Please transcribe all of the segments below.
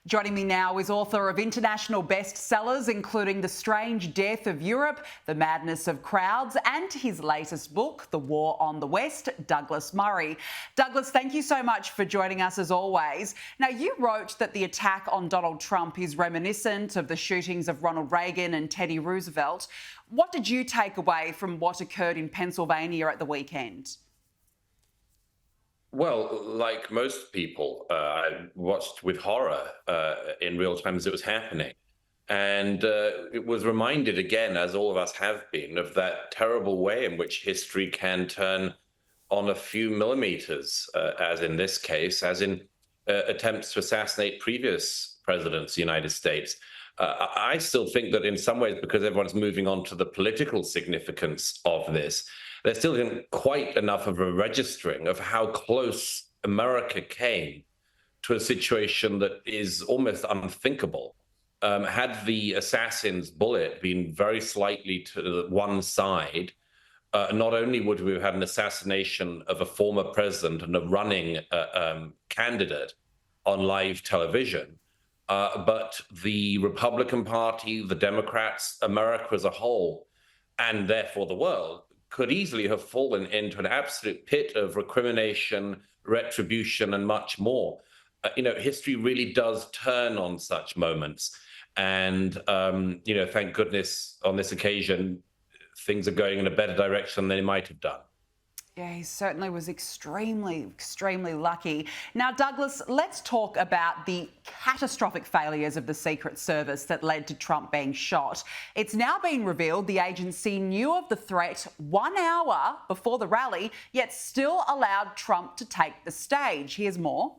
Joining me now is author of international bestsellers, including The Strange Death of Europe, The Madness of Crowds, and his latest book, The War on the West, Douglas Murray. Douglas, thank you so much for joining us as always. Now, you wrote that the attack on Donald Trump is reminiscent of the shootings of Ronald Reagan and Teddy Roosevelt. What did you take away from what occurred in Pennsylvania at the weekend? Well, like most people, I watched with horror in real time as it was happening. And it was reminded again, as all of us have been, of that terrible way in which history can turn on a few millimeters, as in this case, as in attempts to assassinate previous presidents of the United States. I still think that in some ways, because everyone's moving on to the political significance of this, there still isn't quite enough of a registering of how close America came to a situation that is almost unthinkable. Had the assassin's bullet been very slightly to one side, not only would we have had an assassination of a former president and a running candidate on live television, but the Republican Party, the Democrats, America as a whole, and therefore the world, could easily have fallen into an absolute pit of recrimination, retribution, and much more. History really does turn on such moments. And, thank goodness on this occasion, things are going in a better direction than they might have done. Yeah, he certainly was extremely lucky. Now, Douglas, let's talk about the catastrophic failures of the Secret Service that led to Trump being shot. It's now been revealed the agency knew of the threat 1 hour before the rally, yet still allowed Trump to take the stage. Here's more.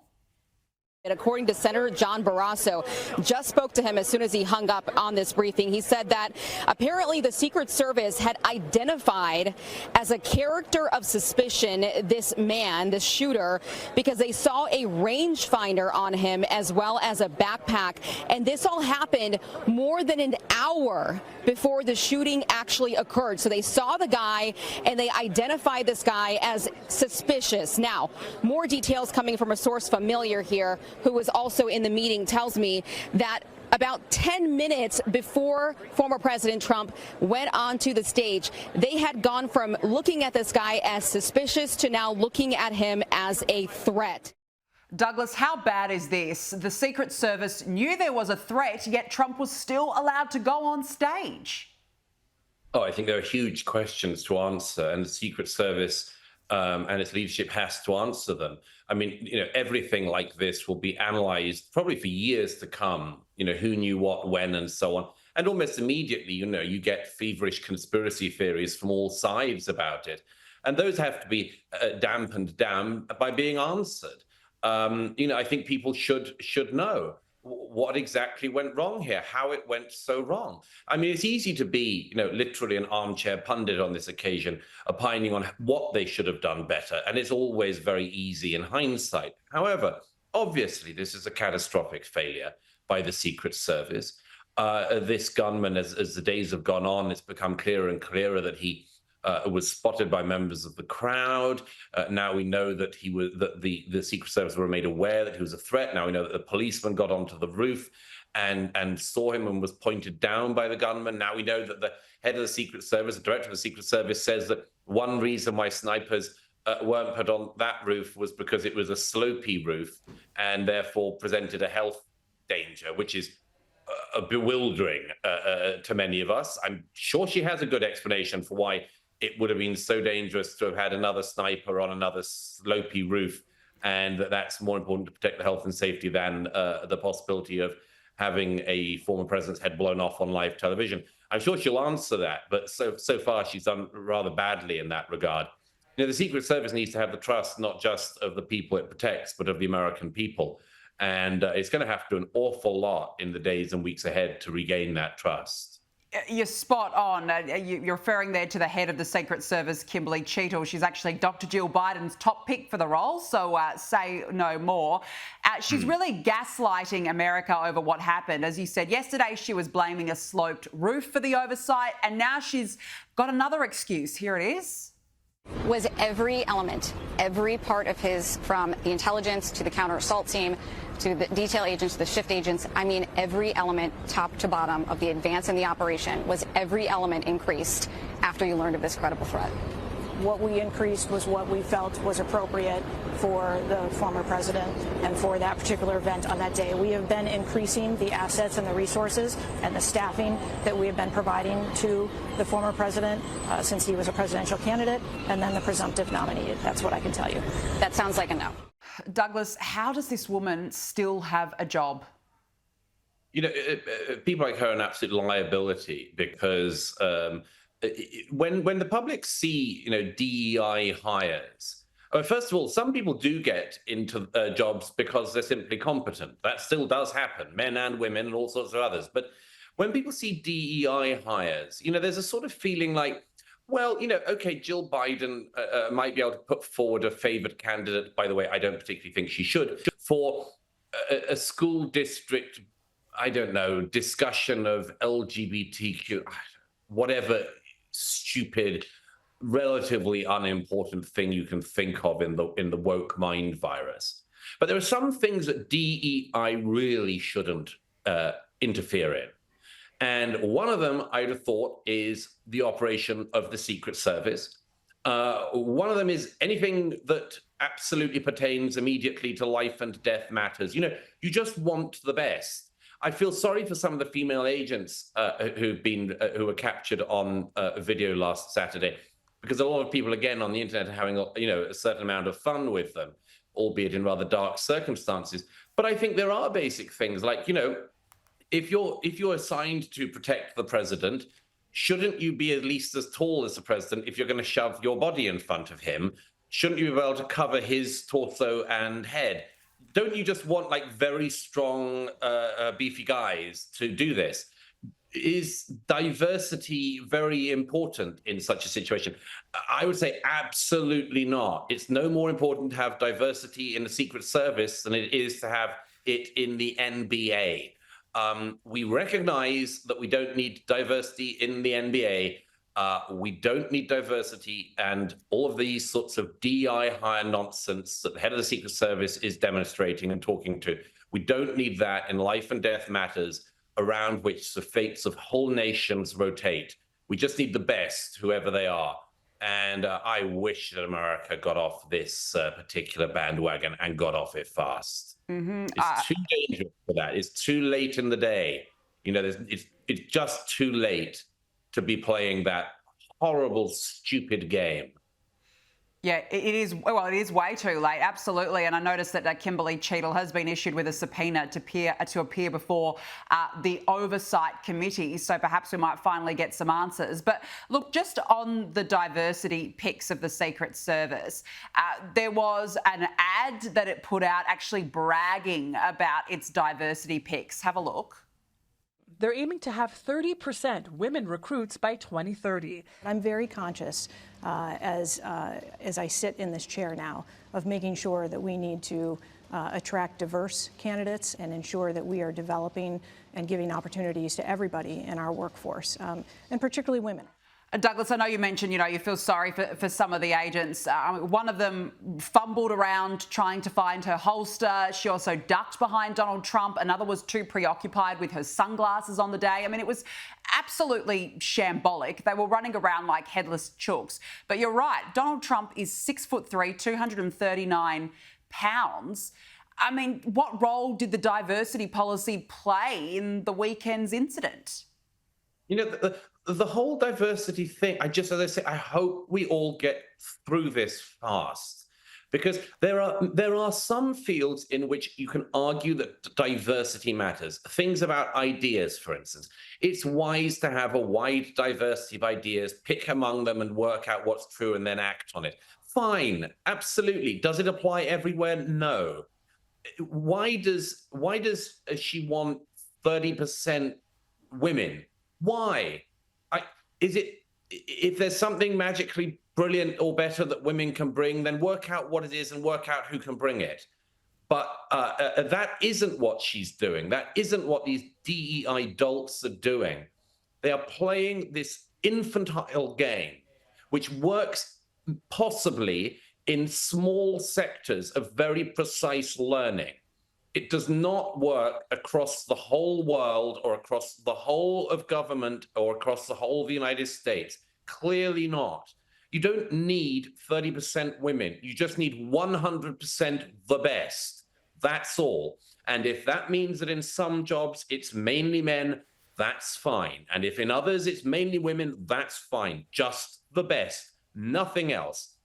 And according to Senator John Barrasso, just spoke to him as soon as he hung up on this briefing. He said that apparently the Secret Service had identified as a character of suspicion this man, this shooter, because they saw a rangefinder on him as well as a backpack. And this all happened more than an hour before the shooting actually occurred. So they saw the guy and they identified this guy as suspicious. Now, more details coming from a source familiar here, who was also in the meeting, tells me that about 10 minutes before former President Trump went onto the stage, they had gone from looking at this guy as suspicious to now looking at him as a threat. Douglas, how bad is this? The Secret Service knew there was a threat, yet Trump was still allowed to go on stage. Oh, I think there are huge questions to answer, and the Secret Service and its leadership has to answer them. I mean, everything like this will be analyzed probably for years to come, who knew what, when, and so on. And almost immediately, you get feverish conspiracy theories from all sides about it. And those have to be dampened down by being answered. I think people should know what exactly went wrong here, how it went so wrong. I mean, it's easy to be, literally an armchair pundit on this occasion, opining on what they should have done better. And it's always very easy in hindsight. However, obviously, this is a catastrophic failure by the Secret Service. This gunman, as the days have gone on, it's become clearer and clearer that he was spotted by members of the crowd. Now we know that the Secret Service were made aware that he was a threat. Now we know that the policeman got onto the roof and saw him and was pointed down by the gunman. Now we know that the head of the Secret Service, the director of the Secret Service, says that one reason why snipers weren't put on that roof was because it was a slopey roof and therefore presented a health danger, which is bewildering to many of us. I'm sure she has a good explanation for why it would have been so dangerous to have had another sniper on another slopey roof, and that's more important to protect the health and safety than the possibility of having a former president's head blown off on live television. I'm sure she'll answer that, but so far she's done rather badly in that regard. The Secret Service needs to have the trust not just of the people it protects, but of the American people. And it's going to have to do an awful lot in the days and weeks ahead to regain that trust. You're spot on. You're referring there to the head of the Secret Service, Kimberly Cheetle. She's actually Dr. Jill Biden's top pick for the role, so say no more. She's really gaslighting America over what happened. As you said, yesterday she was blaming a sloped roof for the oversight, and now she's got another excuse. Here it is. Was every element, every part of his, from the intelligence to the counter-assault team to the detail agents, to the shift agents. I mean, every element, top to bottom, of the advance in the operation was every element increased after you learned of this credible threat. What we increased was what we felt was appropriate for the former president and for that particular event on that day. We have been increasing the assets and the resources and the staffing that we have been providing to the former president since he was a presidential candidate and then the presumptive nominee. That's what I can tell you. That sounds like a no. Douglas, how does this woman still have a job? You know, people like her are an absolute liability because when the public see, you know, DEI hires, first of all, some people do get into jobs because they're simply competent. That still does happen, men and women and all sorts of others. But when people see DEI hires, you know, there's a sort of feeling like, well, you know, okay, Jill Biden might be able to put forward a favored candidate. By the way, I don't particularly think she should, for a school district, I don't know, discussion of LGBTQ, whatever stupid, relatively unimportant thing you can think of in the woke mind virus. But there are some things that DEI really shouldn't interfere in. And one of them, I'd have thought, is the operation of the Secret Service. One of them is anything that absolutely pertains immediately to life and death matters. You know, you just want the best. I feel sorry for some of the female agents who were captured on video last Saturday, because a lot of people, again, on the internet are having, you know, a certain amount of fun with them, albeit in rather dark circumstances. But I think there are basic things like, you know, if you're assigned to protect the president, shouldn't you be at least as tall as the president if you're going to shove your body in front of him? Shouldn't you be able to cover his torso and head? Don't you just want like very strong, beefy guys to do this? Is diversity very important in such a situation? I would say absolutely not. It's no more important to have diversity in the Secret Service than it is to have it in the NBA. We recognize that we don't need diversity in the NBA. We don't need diversity, and all of these sorts of DI hire nonsense that the head of the Secret Service is demonstrating and talking to. We don't need that in life and death matters around which the fates of whole nations rotate. We just need the best, whoever they are. And I wish that America got off this particular bandwagon and got off it fast. It's too dangerous for that. It's too late in the day. You know, it's just too late to be playing that horrible, stupid game. Yeah, it is. Well, it is way too late, absolutely. And I noticed that Kimberly Cheadle has been issued with a subpoena to appear before the Oversight Committee. So perhaps we might finally get some answers. But look, just on the diversity pics of the Secret Service, there was an ad that it put out actually bragging about its diversity pics. Have a look. They're aiming to have 30% women recruits by 2030. I'm very conscious as I sit in this chair now of making sure that we need to attract diverse candidates and ensure that we are developing and giving opportunities to everybody in our workforce, and particularly women. Douglas, I know you mentioned, you know, you feel sorry for some of the agents. One of them fumbled around trying to find her holster. She also ducked behind Donald Trump. Another was too preoccupied with her sunglasses on the day. I mean, it was absolutely shambolic. They were running around like headless chooks. But you're right, Donald Trump is 6'3", 239 pounds. I mean, what role did the diversity policy play in the weekend's incident? You know, the whole diversity thing, as I say, I hope we all get through this fast, because there are some fields in which you can argue that diversity matters. Things about ideas, for instance. It's wise to have a wide diversity of ideas, pick among them and work out what's true and then act on it. Fine, absolutely. Does it apply everywhere? No. Why does she want 30% women? Why? If there's something magically brilliant or better that women can bring, then work out what it is and work out who can bring it. But that isn't what she's doing. That isn't what these DEI dolts are doing. They are playing this infantile game, which works possibly in small sectors of very precise learning. It does not work across the whole world or across the whole of government or across the whole of the United States. Clearly not. You don't need 30% women. You just need 100% the best. That's all. And if that means that in some jobs it's mainly men, that's fine. And if in others it's mainly women, that's fine. Just the best, nothing else.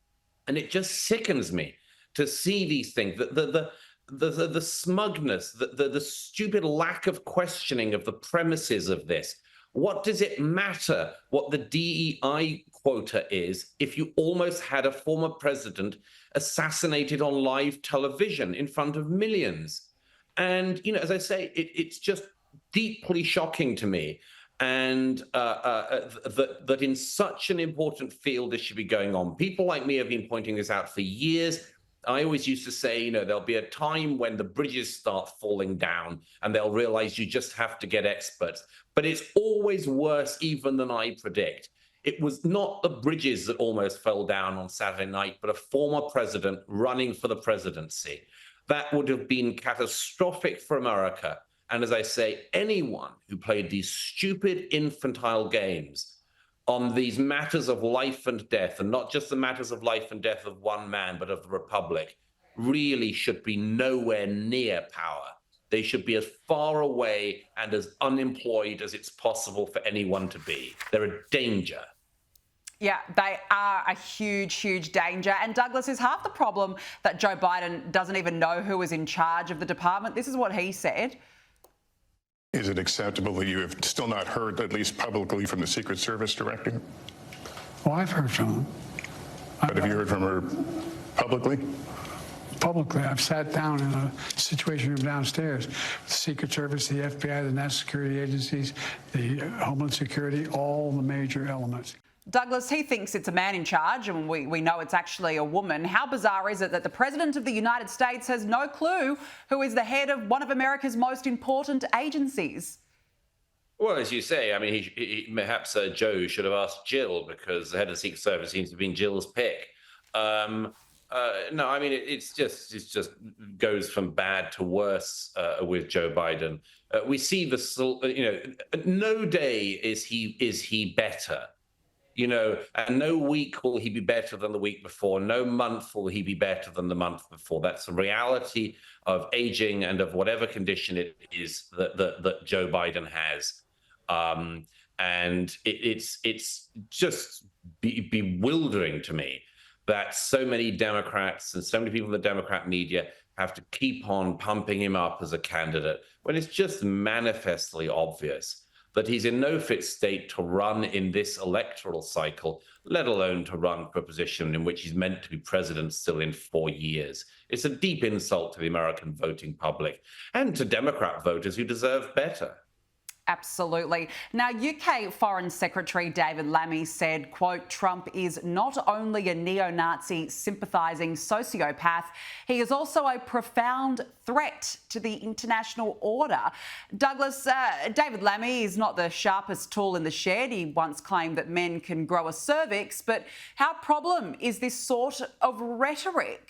And it just sickens me to see these things, the smugness, the stupid lack of questioning of the premises of this. What does it matter what the DEI quota is if you almost had a former president assassinated on live television in front of millions? And, you know, as I say, it's just deeply shocking to me. And that in such an important field this should be going on. People like me have been pointing this out for years. I always used to say, you know, there'll be a time when the bridges start falling down and they'll realize you just have to get experts. But it's always worse even than I predict. It was not the bridges that almost fell down on Saturday night, but a former president running for the presidency. That would have been catastrophic for America. And as I say, anyone who played these stupid infantile games on these matters of life and death, and not just the matters of life and death of one man, but of the Republic, really should be nowhere near power. They should be as far away and as unemployed as it's possible for anyone to be. They're a danger. Yeah, they are a huge, huge danger. And Douglas, is half the problem that Joe Biden doesn't even know who is in charge of the department? This is what he said. Is it acceptable that you have still not heard, at least publicly, from the Secret Service director? Well, I've heard from him. But have you heard from her publicly? Publicly, I've sat down in a situation room downstairs. The Secret Service, the FBI, the national security agencies, the Homeland Security, all the major elements. Douglas, he thinks it's a man in charge, and we know it's actually a woman. How bizarre is it that the President of the United States has no clue who is the head of one of America's most important agencies? Well, as you say, I mean, perhaps Joe should have asked Jill, because the head of the Secret Service seems to have been Jill's pick. No, I mean, it's just goes from bad to worse with Joe Biden. We see no day is he better. You know, and no week will he be better than the week before. No month will he be better than the month before. That's the reality of aging and of whatever condition it is that Joe Biden has. And it's just bewildering to me that so many Democrats and so many people in the Democrat media have to keep on pumping him up as a candidate when it's just manifestly obvious that he's in no fit state to run in this electoral cycle, let alone to run for a position in which he's meant to be president still in 4 years. It's a deep insult to the American voting public and to Democrat voters who deserve better. Absolutely. Now, UK Foreign Secretary David Lammy said, quote, Trump is not only a neo-Nazi sympathising sociopath, he is also a profound threat to the international order. Douglas, David Lammy is not the sharpest tool in the shed. He once claimed that men can grow a cervix, but how problem is this sort of rhetoric?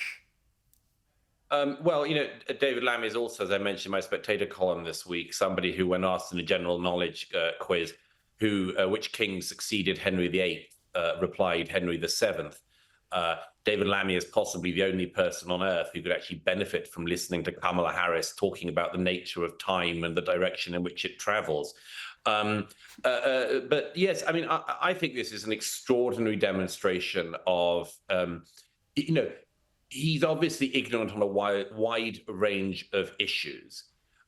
Well, you know, David Lammy is also, as I mentioned in my Spectator column this week, somebody who, when asked in a general knowledge quiz, which king succeeded Henry VIII, replied Henry VII. David Lammy is possibly the only person on earth who could actually benefit from listening to Kamala Harris talking about the nature of time and the direction in which it travels. But yes, I mean, I think this is an extraordinary demonstration of, you know, he's obviously ignorant on a wide range of issues,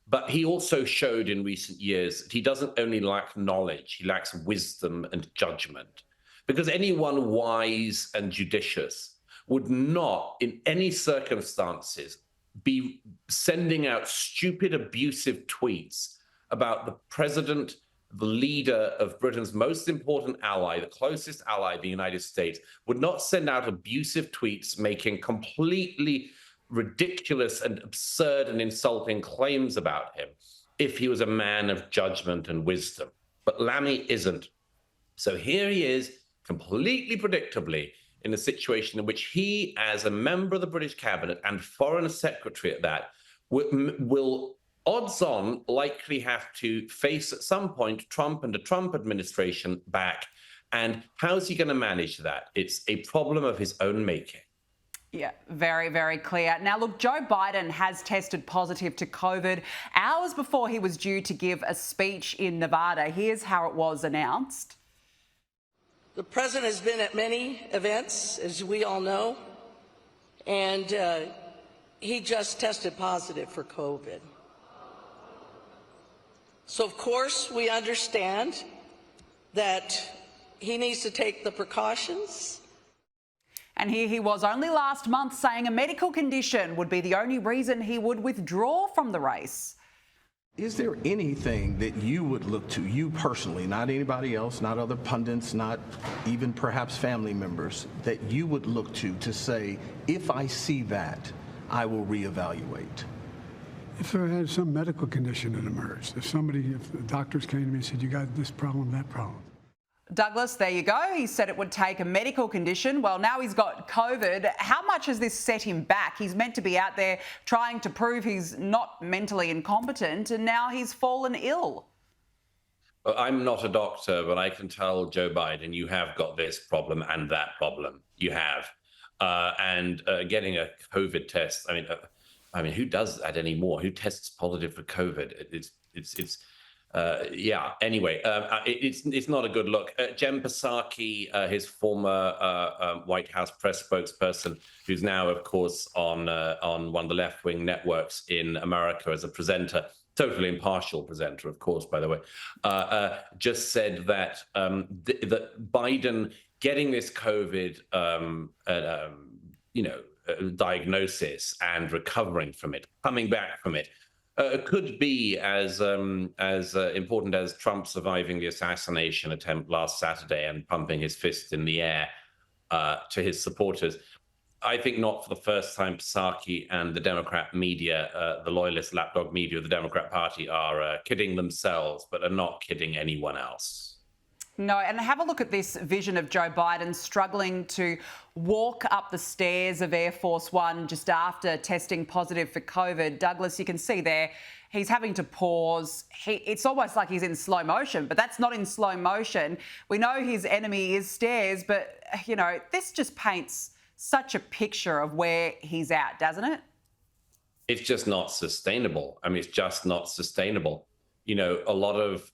but he also showed in recent years that he doesn't only lack knowledge, he lacks wisdom and judgment. Because anyone wise and judicious would not, in any circumstances, be sending out stupid, abusive tweets about the president, the leader of Britain's most important ally, the closest ally, the United States, would not send out abusive tweets making completely ridiculous and absurd and insulting claims about him if he was a man of judgment and wisdom. But Lammy isn't. So here he is, completely predictably, in a situation in which he, as a member of the British cabinet and foreign secretary at that, will odds on likely have to face at some point Trump and the Trump administration back. And how's he going to manage that? It's a problem of his own making. Yeah, very, very clear. Now, look, Joe Biden has tested positive to COVID hours before he was due to give a speech in Nevada. Here's how it was announced. The president has been at many events, as we all know, and he just tested positive for COVID. So, of course, we understand that he needs to take the precautions. And here he was only last month saying a medical condition would be the only reason he would withdraw from the race. Is there anything that you would look to, you personally, not anybody else, not other pundits, not even perhaps family members, that you would look to say, if I see that, I will reevaluate? If there had some medical condition that emerged, if the doctors came to me and said, you got this problem, that problem. Douglas, there you go. He said it would take a medical condition. Well, now he's got COVID. How much has this set him back? He's meant to be out there trying to prove he's not mentally incompetent, and now he's fallen ill. Well, I'm not a doctor, but I can tell Joe Biden, you have got this problem and that problem. You have. Getting a COVID test, I mean, who does that anymore? Who tests positive for COVID? Anyway, it's not a good look. Jen Psaki, his former White House press spokesperson, who's now, of course, on one of the left-wing networks in America as a presenter, totally impartial presenter, of course, by the way, just said that that Biden getting this COVID, diagnosis and recovering from it, coming back from it, could be as important as Trump surviving the assassination attempt last Saturday and pumping his fist in the air to his supporters. I think not for the first time Psaki and the Democrat media, the loyalist lapdog media of the Democrat Party, are kidding themselves, but are not kidding anyone else. No, and have a look at this vision of Joe Biden struggling to walk up the stairs of Air Force One just after testing positive for COVID. Douglas, you can see there, he's having to pause. It's almost like he's in slow motion, but that's not in slow motion. We know his enemy is stairs, but, this just paints such a picture of where he's at, doesn't it? It's just not sustainable. It's just not sustainable. A lot of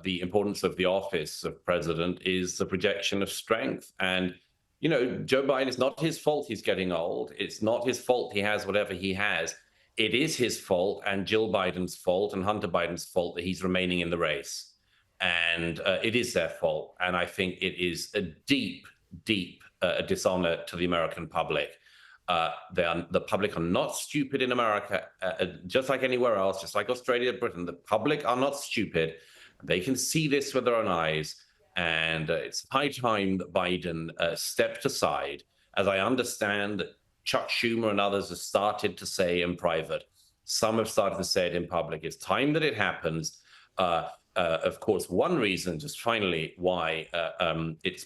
the importance of the office of president is the projection of strength. And, Joe Biden, it's not his fault he's getting old. It's not his fault he has whatever he has. It is his fault and Jill Biden's fault and Hunter Biden's fault that he's remaining in the race. And it is their fault. And I think it is a deep, deep dishonor to the American public. The public are not stupid in America, just like anywhere else, just like Australia, Britain. The public are not stupid. They can see this with their own eyes. And it's high time that Biden stepped aside, as I understand that Chuck Schumer and others have started to say in private. Some have started to say it in public. It's time that it happens. Of course, one reason, just finally, why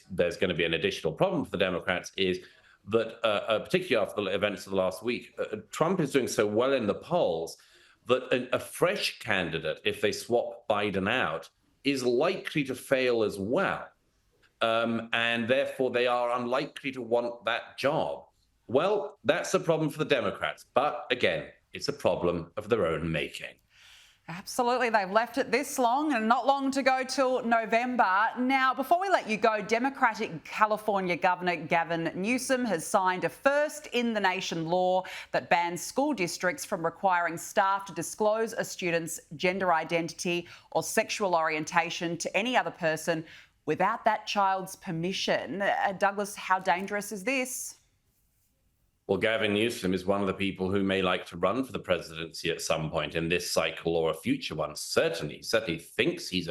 there's going to be an additional problem for the Democrats is that, particularly after the events of the last week, Trump is doing so well in the polls that a fresh candidate, if they swap Biden out, is likely to fail as well. And therefore, they are unlikely to want that job. Well, that's a problem for the Democrats. But again, it's a problem of their own making. Absolutely. They've left it this long and not long to go till November. Now, before we let you go, Democratic California Governor Gavin Newsom has signed a first-in-the-nation law that bans school districts from requiring staff to disclose a student's gender identity or sexual orientation to any other person without that child's permission. Douglas, how dangerous is this? Well, Gavin Newsom is one of the people who may like to run for the presidency at some point in this cycle or a future one. Certainly thinks he's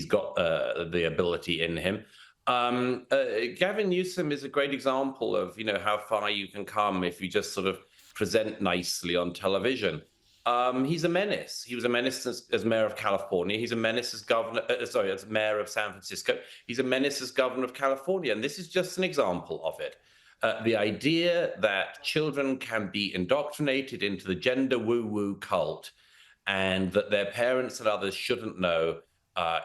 got the ability in him. Gavin Newsom is a great example of how far you can come if you just sort of present nicely on television. He's a menace. He was a menace as mayor of California. He's a menace as as mayor of San Francisco. He's a menace as governor of California, and this is just an example of it. The idea that children can be indoctrinated into the gender woo-woo cult and that their parents and others shouldn't know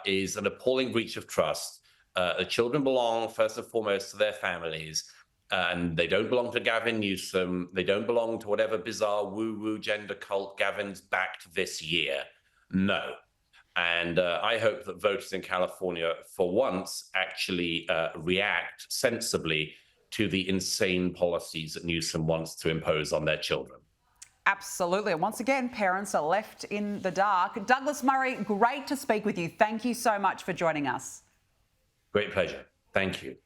is an appalling breach of trust. The children belong, first and foremost, to their families, and they don't belong to Gavin Newsom. They don't belong to whatever bizarre woo-woo gender cult Gavin's backed this year. No. And I hope that voters in California, for once, actually react sensibly to the insane policies that Newsom wants to impose on their children. Absolutely. And once again, parents are left in the dark. Douglas Murray, great to speak with you. Thank you so much for joining us. Great pleasure. Thank you.